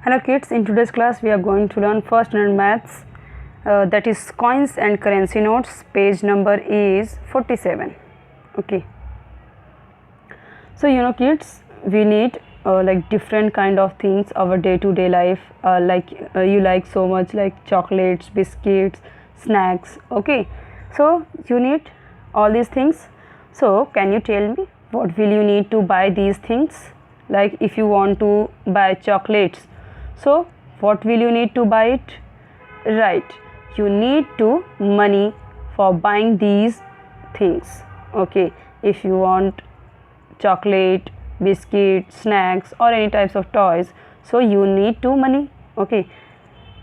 Hello kids, in today's class we are going to learn first standard maths, that is coins and currency notes. Page number is 47. Okay, so kids, we need like different kind of things our day-to-day life, you like so much, like chocolates, biscuits, snacks. Okay, so you need all these things. So can you tell me what will you need to buy these things? Like if you want to buy chocolates, so what will you need to buy it? Right, you need to money for buying these things. Okay, if you want chocolate, biscuit, snacks or any types of toys, so you need to money. Okay,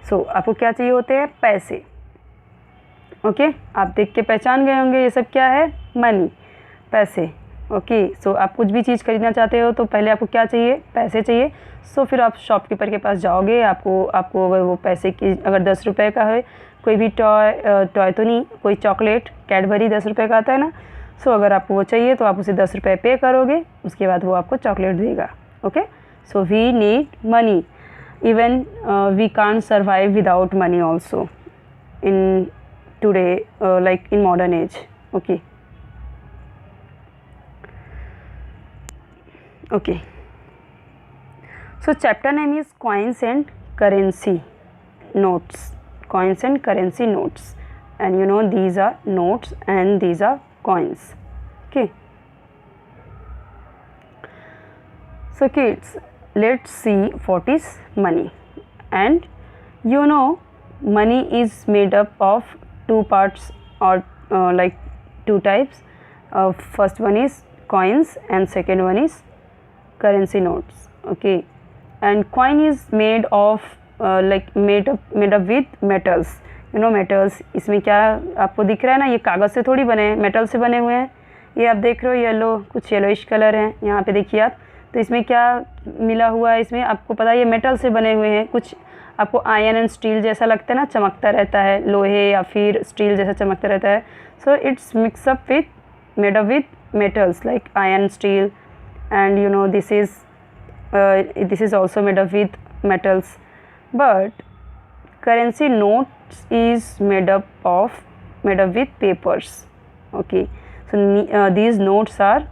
so आपको क्या चाहिए होते हैं? पैसे. Okay, आप देख के पहचान गए होंगे ये सब क्या है? मनी, पैसे. ओके, सो आप कुछ भी चीज़ खरीदना चाहते हो तो पहले आपको क्या चाहिए? पैसे चाहिए. सो फिर आप शॉपकीपर के पास जाओगे, आपको अगर वो पैसे की, अगर 10 रुपये का है कोई भी टॉय तो नहीं, कोई चॉकलेट कैडबरी 10 रुपये का आता है ना, सो अगर आपको वो चाहिए तो आप उसे 10 रुपये पे करोगे, उसके बाद वो आपको चॉकलेट देगा. Okay, so we need money. Even we can't survive without money also in today, like in modern age. Okay, so chapter name is coins and currency notes. Coins and currency notes, and these are notes and these are coins. Okay, so kids, let's see what is money. And money is made up of two parts, or like two types. First one is coins and second one is currency notes. Okay, and coin is made of made up with metals. metals, इसमें क्या आपको दिख रहा है ना, ये कागज़ से थोड़ी बने हैं, मेटल से बने हुए हैं. ये आप देख रहे हो येलो, कुछ येलोइश कलर है यहाँ पे देखिए आप. तो इसमें क्या मिला हुआ है? इसमें आपको पता है ये मेटल से बने हुए हैं. कुछ आपको आयरन एंड स्टील जैसा लगता है ना, चमकता रहता है, लोहे या फिर स्टील जैसा चमकता रहता है. So it's mix up with made up with metals like iron, steel, and this is also made up with metals. But currency notes is made up with papers. Okay, so these notes are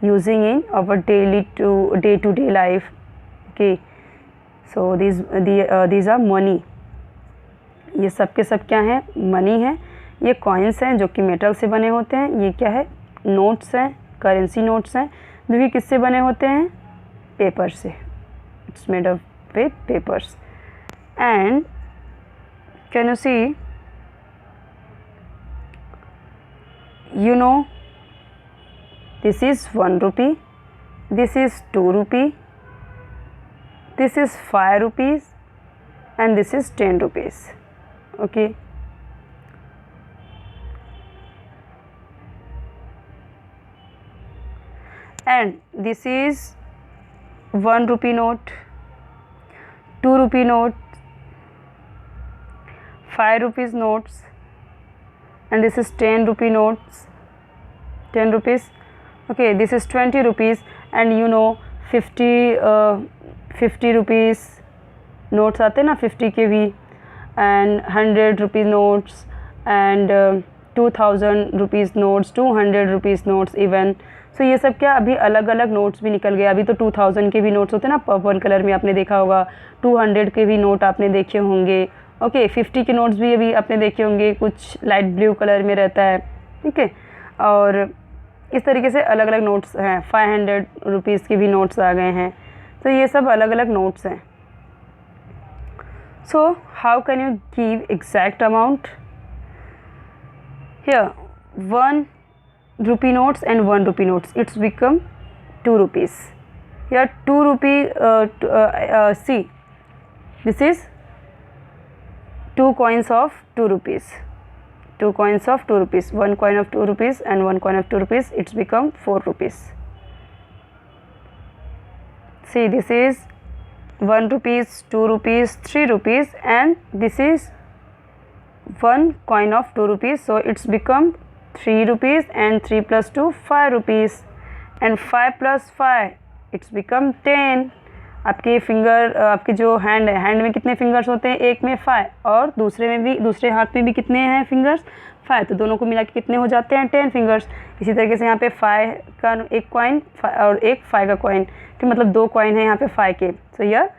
using in our day-to-day life. Okay, so these are money. ये सब के सब क्या हैं? Money है. ये coins हैं जो कि मेटल से बने होते हैं. ये क्या है? नोट्स हैं, करेंसी नोट्स हैं, जो कि किससे बने होते हैं? पेपर से. It's made up with papers. And can you see, this is 1 rupee, this is 2 rupee, this is 5 rupees, and this is 10 rupees. Okay, and this is 1 rupee note, 2 rupee note, 5 rupees notes, and this is 10 rupee notes, 10 rupees. Okay, this is 20 rupees, and 50 rupees notes आते हैं ना, 50 के भी, and 100 rupees notes, and 2000 rupees notes, 200 rupees notes even. सो ये सब क्या अभी अलग अलग नोट्स भी निकल गए. अभी तो 2000 के भी नोट्स होते हैं ना, पर्पल कलर में आपने देखा होगा. 200 के भी नोट आपने देखे होंगे. ओके, 50 के नोट्स भी अभी आपने देखे होंगे, कुछ लाइट ब्लू कलर में रहता है. ठीक है, और इस तरीके से अलग अलग नोट्स हैं. 500 रुपीज़ के भी नोट्स आ गए हैं. तो ये सब अलग अलग नोट्स हैं. So how can you give exact amount? Here 1 rupee notes and 1 rupee notes, it's become 2 rupees. Here 2 rupee, see, this is 2 coins of 2 rupees. 2 coins of 2 rupees. 1 coin of 2 rupees and 1 coin of 2 rupees. It's become 4 rupees. See, this is 1 rupees, 2 rupees, 3 rupees, and this is 1 coin of 2 rupees. So it's become 3 rupees, and 3 plus 2 5 rupees, and 5 plus 5 it's become 10. आपके finger, आपके जो hand है, hand में कितने fingers होते हैं, एक में 5 और दूसरे में भी, दूसरे हाथ में भी कितने हैं फिंगर्स, 5, तो दोनों को मिला के कितने हो जाते हैं, 10 फिंगर्स। इसी तरीके से यहाँ पे 5 का एक कॉइन और एक 5 का कॉइन, तो मतलब 2 कॉइन है यहाँ पे 5 के, सो यह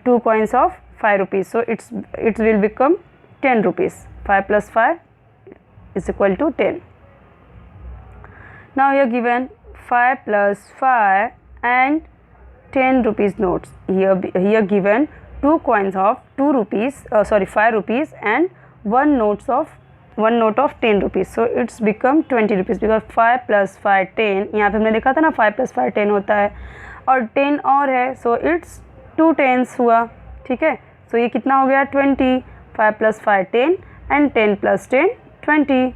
2 coins of 5 rupees, so it will become 10 rupees. 5 plus 5 is equal to 10. Now here given 5 plus 5 and 10 rupees notes. Here given 2 coins of 2 rupees, 5 rupees and one note of 10 rupees. So it's become 20 rupees because 5 plus 5 10. यहाँ पे हमने देखा था ना 5 plus 5 10 होता है और 10 और है, so it's 2 tens हुआ, ठीक है। सो ये कितना हो गया 20, 5 plus 5 10 and 10 plus 10 20.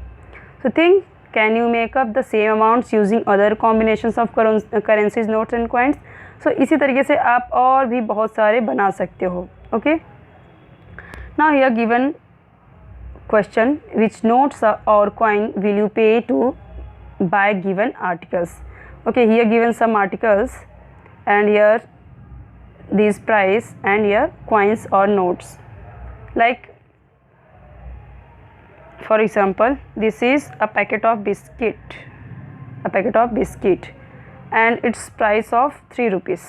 So think, can you make up the same amounts using other combinations of currencies, notes and coins? So इसी तरीके से आप और भी बहुत सारे बना सकते हो, okay? Now here given question, which notes or coin will you pay to buy given articles? Okay, here given some articles and here these price and here coins or notes. Like for example, this is a packet of biscuit and its price of 3 rupees.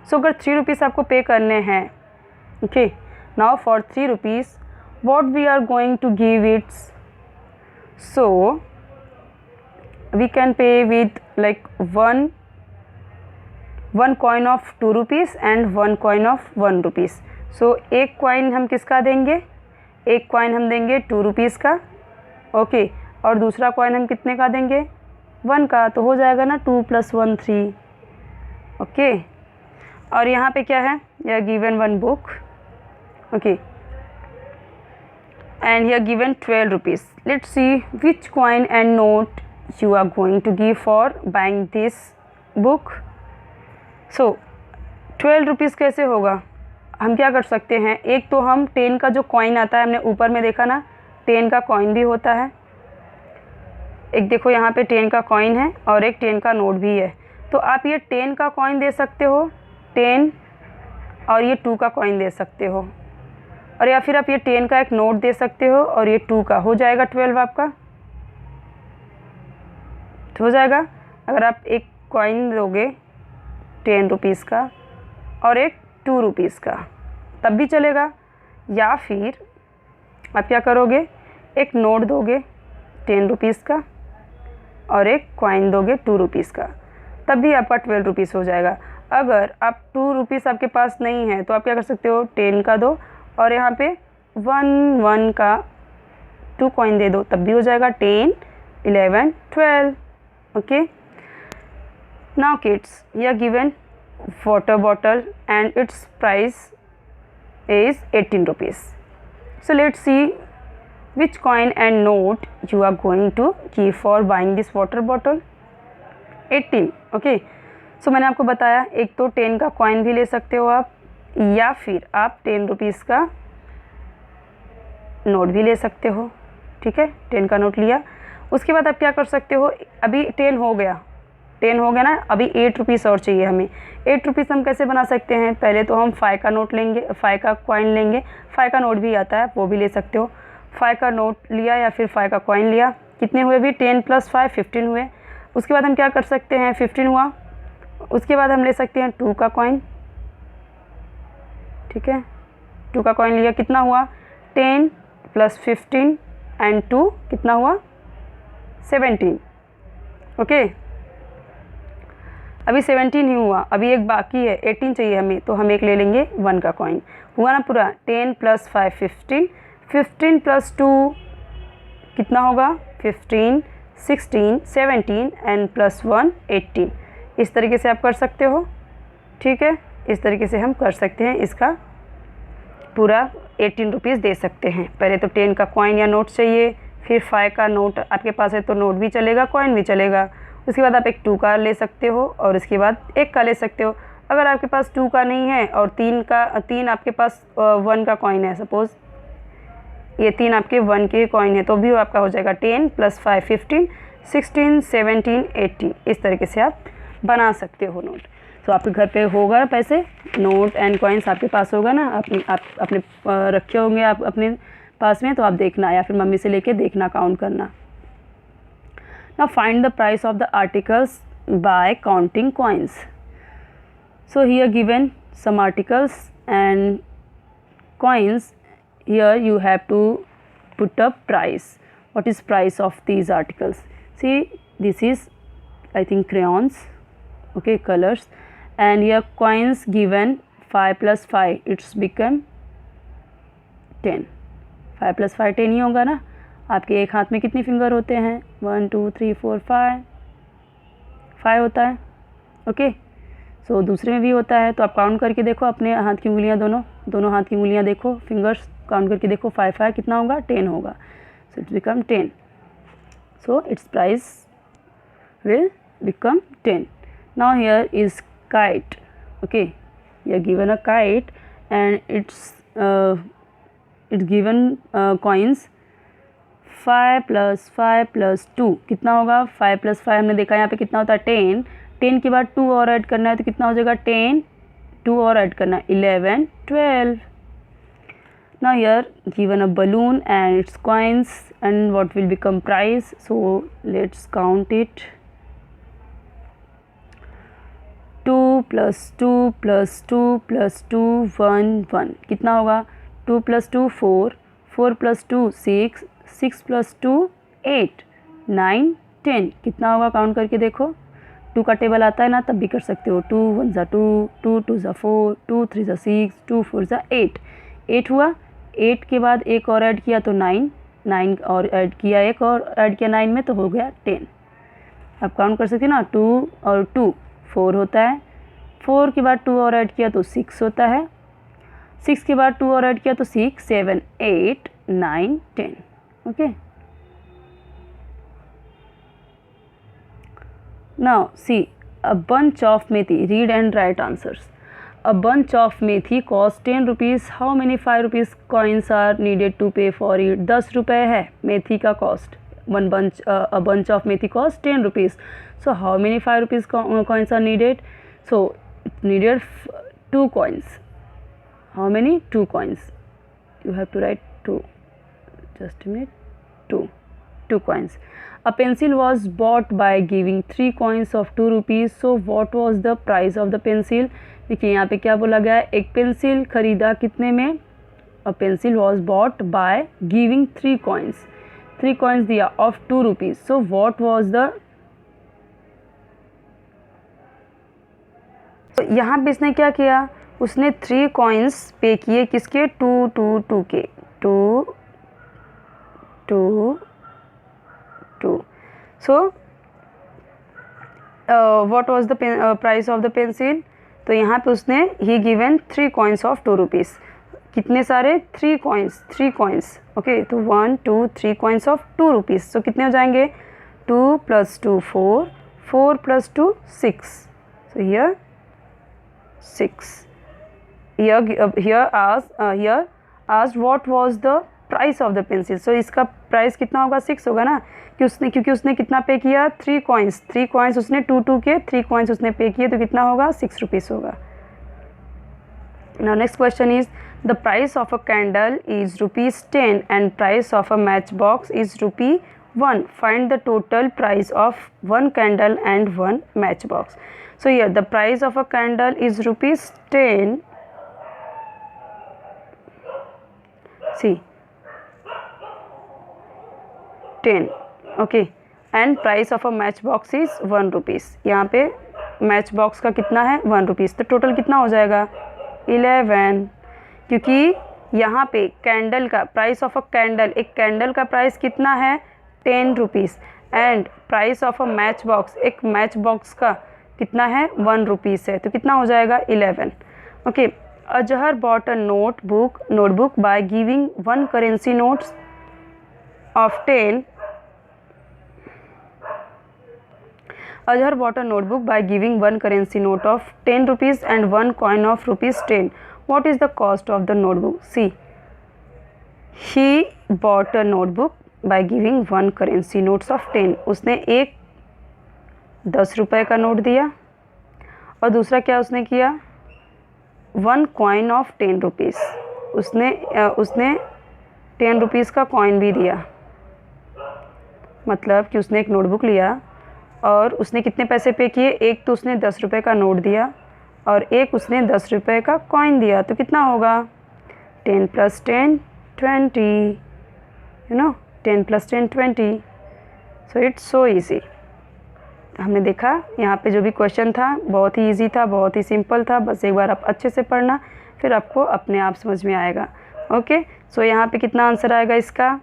So अगर 3 rupees आपको पे करने हैं, okay, now for 3 rupees what we are going to give it? So we can pay with like one coin of 2 rupees and one coin of 1 rupees. So एक coin हम किसका देंगे, एक कॉइन हम देंगे 2 rupees का, ओके, और दूसरा कॉइन हम कितने का देंगे, 1 का, तो हो जाएगा ना 2 + 1 3, ओके। और यहाँ पे क्या है, यह given 1 book, okay, and here given 12 rupees. Let's see which coin and note you are going to give for buying this book. So 12 rupees कैसे होगा, हम क्या कर सकते हैं, एक तो हम 10 का जो कॉइन आता है, हमने ऊपर में देखा ना 10 का कॉइन भी होता है, एक देखो यहाँ पे 10 का कॉइन है और एक 10 का नोट भी है, तो आप ये 10 का कॉइन दे सकते हो, 10, और ये 2 का कॉइन दे सकते हो, और या फिर आप ये 10 का एक नोट दे सकते हो और ये 2 का, हो जाएगा 12 आपका, तो हो जाएगा। अगर आप एक कॉइन दोगे 10 rupees का और एक 2 rupees का तब भी चलेगा, या फिर आप क्या करोगे, एक नोट दोगे 10 rupees का और एक कॉइन दोगे 2 rupees का, तब भी आपका 12 rupees हो जाएगा। अगर आप 2 rupees आपके पास नहीं है तो आप क्या कर सकते हो, 10 का दो और यहाँ पे 1 का 2 कॉइन दे दो, तब भी हो जाएगा 10 11 12, okay. Now kids, you are given water bottle and its price is 18 rupees. So let's see which coin and note you are going to give for buying this water bottle. 18, okay. So मैंने आपको बताया, एक तो 10 का coin भी ले सकते हो आप, या फिर आप 10 rupees का नोट भी ले सकते हो, ठीक है, 10 का नोट लिया। उसके बाद आप क्या कर सकते हो, अभी 10 हो गया ना, अभी 8 rupees और चाहिए हमें। 8 rupees हम कैसे बना सकते हैं, पहले तो हम 5 का नोट लेंगे, 5 का कॉइन लेंगे, 5 का नोट भी आता है वो भी ले सकते हो, 5 का नोट लिया या फिर 5 का कॉइन लिया, कितने हुए भी 10 + 5 15 हुए। उसके बाद हम क्या कर सकते हैं, 15 हुआ, उसके बाद हम ले सकते हैं 2 का कॉइन, ठीक है, 2 का कॉइन लिया, कितना हुआ 10 + 15 एंड 2 कितना हुआ 17, ओके। अभी 17 ही हुआ, अभी एक बाकी है, 18 चाहिए हमें, तो हम एक ले लेंगे 1 का कॉइन, हुआ ना पूरा। 10 + 5 15, 15 + 2 कितना होगा 15 16 17 एंड +1 18। इस तरीके से आप कर सकते हो, ठीक है, इस तरीके से हम कर सकते हैं, इसका पूरा 18 रुपीज़ दे सकते हैं। पहले तो 10 का कॉइन या नोट चाहिए, फिर 5 का नोट आपके पास है तो नोट भी चलेगा, कॉइन भी चलेगा। उसके बाद आप एक 2 का ले सकते हो और उसके बाद 1 का ले सकते हो। अगर आपके पास 2 का नहीं है और 3 आपके पास 1 का कॉइन है, सपोज़ ये 3 आपके 1 के कॉइन है, तो भी आपका हो जाएगा 10 + 5 15 16 17 18। इस तरीके से आप बना सकते हो नोट। तो आपके घर पे होगा पैसे, नोट एंड कॉइन्स आपके पास होगा ना, आप अपने रखे होंगे आप अपने पास में, तो आप देखना या फिर मम्मी से लेके देखना, काउंट करना। Now find the price of the articles bye counting coins. So here given some articles and coins. Here you have to put a price. What is price of these articles? See, this is I think crayons, okay, colors, and here coins given 5 plus 5, it's become 10. 5 plus 5 10 ही होगा ना। आपके एक हाथ में कितनी finger होते हैं? 1 2 3 4 5 होता है, ओके। सो दूसरे में भी होता है, तो आप काउंट करके देखो अपने हाथ की उंगलियां, दोनों हाथ की उंगलियां देखो, फिंगर्स काउंट करके देखो, 5 5 कितना होगा? 10 होगा। So it's become 10। So its price will become 10. Now here is kite, okay, you are given a kite and it's given coins 5 plus 5 plus 2 कितना होगा? 5 plus 5 हमने देखा यहाँ पे कितना होता है? 10. 10 के बाद 2 और ऐड करना है तो कितना हो जाएगा? 10, 2 और ऐड करना है 11 12. Now here given a balloon and its coins and what will become price. So let's count it. 2 plus 2 plus 2 plus 2 1 1 कितना होगा? 2 plus 2 4, 4 plus 2 6, 6 plus 2 8 9 10 कितना होगा? काउंट करके देखो। 2 का टेबल आता है ना, तब भी कर सकते हो। 2 1 ज़ा 2, 2 2 ज़ा 4, 2 3 ज़ा 6, 2 4 ज़ा 8. 8 हुआ। 8 के बाद एक और ऐड किया तो 9, 9 और ऐड किया, एक और ऐड किया 9 में, तो हो गया 10. आप काउंट कर सकते हो ना। 2 और 2 4 होता है। 4 के बाद 2 और ऐड किया तो 6 होता है। 6 के बाद 2 और ऐड किया तो 6 7 8 9 10, okay. Now see, a bunch of methi, read and write answers. A bunch of methi costs 10 rupees. How many 5 rupees coins are needed to pay for it? 10 रुपये है मेथी का cost. A bunch of methi costs 10 rupees. So how many 5 rupees coins are needed? So needed 2 coins. How many? 2 coins. You have to write 2. Just a minute. 2 coins. A pencil was bought by giving 3 coins of 2 rupees. So what was the price of the pencil? देखिए यहाँ पे क्या बोला गया है? एक pencil खरीदा कितने में? A pencil was bought by giving 3 coins. 3 coins दिया of 2 rupees. So what was the? तो यहाँ पे इसने क्या किया? उसने 3 coins पे किए किसके? 2 2 2 के। 2 2 2. So what was the price of the pencil? तो यहाँ पे उसने he given 3 coins of 2 rupees. कितने सारे? 3 coins, ओके। तो 1 2 3 coins of 2 rupees. So कितने हो जाएंगे? 2 plus 2 4, 4 plus 2 6. So here 6. Here asked what was the price of the pencil. So इसका प्राइस कितना होगा? 6 होगा ना, क्योंकि उसने कितना पे किया? 3 coins उसने 2 2 के 3 coins उसने पे किए, तो कितना होगा? 6 रुपीज़ होगा. Now next question is the price of a candle is ₹10 and price of a match box is ₹1. Find the total price of 1 candle and 1 match box. So here the price of a candle is ₹10. See 10, okay, and price of a match box is 1 rupees. यहाँ पे match box का कितना है? 1 rupees. तो total कितना हो जाएगा? 11. क्योंकि यहाँ पे कैंडल का प्राइस ऑफ अ कैंडल, एक कैंडल का प्राइस कितना है? 10 rupees. And price of a match box, एक मैच बॉक्स का कितना है? 1 रुपीज़ है. तो कितना हो जाएगा? 11, okay. Azhar bought a notebook by giving 1 currency notes of 10. Ajhar bought a notebook by giving 1 currency note of 10 rupees and 1 coin of ₹10. What is the cost of the notebook? See, he bought a notebook by giving 1 currency notes of 10. उसने एक 10 रुपए का note दिया और दूसरा क्या उसने किया, 1 कॉइन ऑफ 10 रुपीज़, उसने 10 रुपीज़ का कॉइन भी दिया। मतलब कि उसने एक नोटबुक लिया और उसने कितने पैसे पे किए, एक तो उसने 10 रुपये का नोट दिया और एक उसने 10 रुपये का कॉइन दिया, तो कितना होगा 10 + 10 20, 10 + 10 20। So it's so easy. हमने देखा यहाँ पे जो भी क्वेश्चन था बहुत ही इजी था, बहुत ही सिंपल था। बस एक बार आप अच्छे से पढ़ना, फिर आपको अपने आप समझ में आएगा। ओके, सो यहाँ पे कितना आंसर आएगा इसका,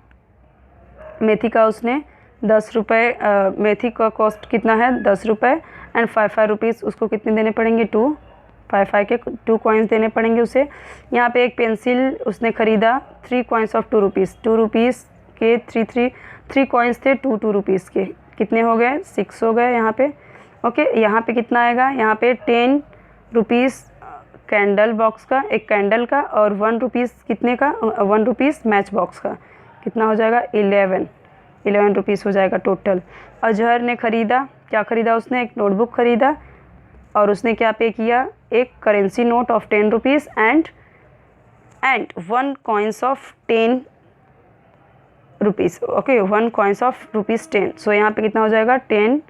मेथी का उसने 10 रुपये, मेथी का कॉस्ट कितना है 10 रुपये एंड 5 रुपीज़, उसको कितने देने पड़ेंगे 2, 5 के 2 कॉइन्स देने पड़ेंगे उसे। यहाँ पे एक पेंसिल उसने ख़रीदा 3 कॉइन्स ऑफ 2 रुपीज़, 2 रुपीज़ के 3 कॉइन्स थे 2 रुपीज़ के, कितने हो गए 6 हो गए यहाँ पे। ओके, यहाँ पे कितना आएगा, यहाँ पे 10 रुपीज़ कैंडल बॉक्स का, एक कैंडल का, और 1 रुपीज़ कितने का, 1 रुपीज़ मैच बॉक्स का, कितना हो जाएगा 11 रुपीज़ हो जाएगा टोटल। अजहर ने ख़रीदा, क्या ख़रीदा उसने, एक नोटबुक ख़रीदा और उसने क्या पे किया, एक currency note of 10 rupees and 1 coins of 10 rupees. Okay, 1 coins of rupees 10। सो यहाँ पे कितना हो जाएगा 10,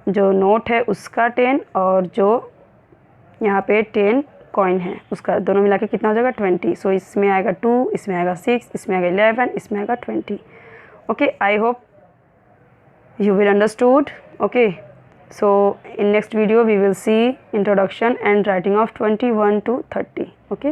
जो नोट है उसका 10 और जो यहाँ पे 10 कॉइन है उसका, दोनों मिला के कितना हो जाएगा 20। सो इसमें आएगा 2, इसमें आएगा 6, इसमें आएगा 11, इसमें आएगा 20। Okay, I hope you will understood. Okay, so in next video we will see introduction and writing of 21 to 30. Okay.